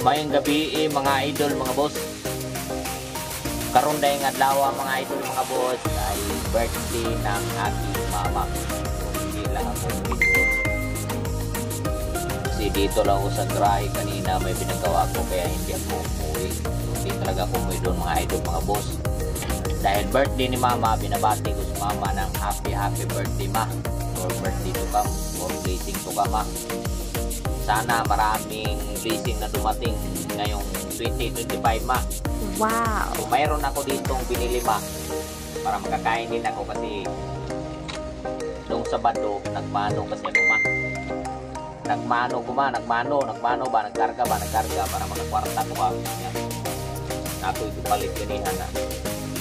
Mayong gabi mga idol, mga boss. Karon dayong adlaw mga idol, mga boss, ay birthday ng aking mama. So, hindi lang ako video. Kasi dito lang ako sa dry kanina, may pinagawa ko kaya hindi ako umuwi. So, hindi talaga ako umuwi doon mga idol, mga boss. Dahil birthday ni mama, binabati ko si mama ng happy birthday ma. Or birthday to come, or blessing to come ma. Sana maraming blessing na dumating ngayong 2025 ma. Wow! So, mayroon ako ditong binili ma para makakain din ako kasi nung Sabado nagmano kasi ako ma. Nagmano ba, nagkarga para makakwarta ko ba. Ako ipalit ganihan na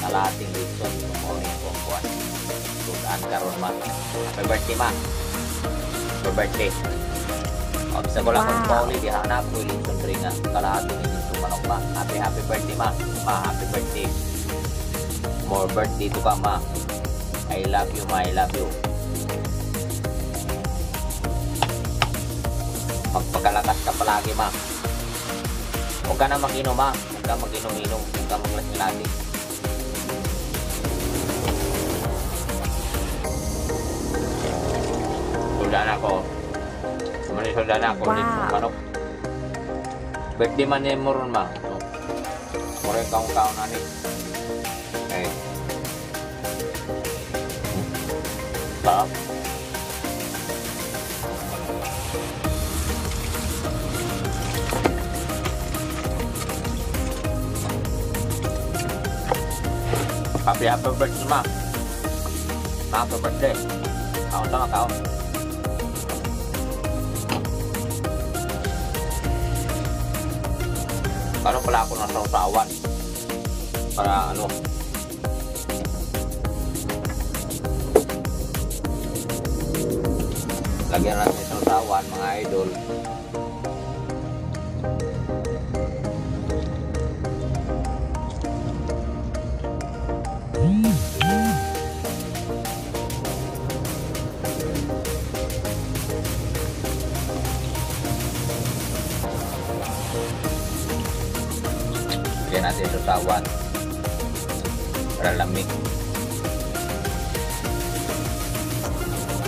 kalating litson kung morning ko kuwan. So daan karon ma. Happy birthday ma. Happy birthday. Bisa ko lang kung pauli di hanap ko yung sundri nga kalahati ni dito manok ma. Happy birthday ma. Happy birthday. More birthday to ka ma. I love you ma, I love you. Magpakalakas ka palagi ma. Huwag ka na mag-inom ma. Huwag ka mag-inom-inom. Huwag ka maglasing-lati. Sudan ako. Sudan ako. Wow. Manok. Birthday man niya mo ron ma. Mura yung kaong na ni. Okay. Sarap. Happy birthday ma. Happy birthday. Kaon lang kaon. Parang pala ako ng sausawan para ano lagyan natin ng sausawan mga idol. Lagyan natin sa sawan para lamig.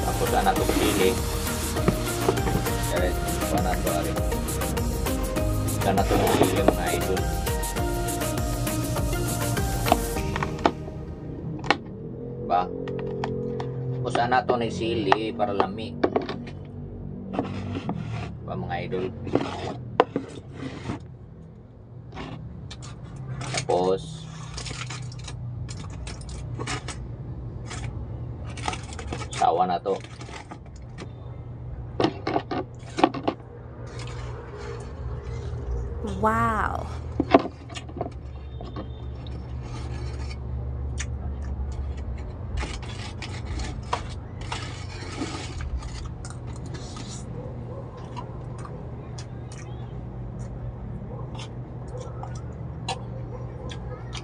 Tapos na ito pili. Kaya ito na ito rin. Ito na ito pili mga idol. Ba? Tapos na ito na sili para lamig. Ba mga idol? Tapos sawa na to. Wow!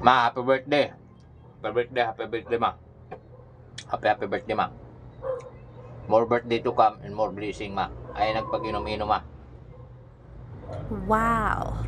Ma, happy birthday. Happy birthday ma. Happy birthday ma. More birthday to come and more blessing ma. Ay nagpag-inom-inom ma. Wow!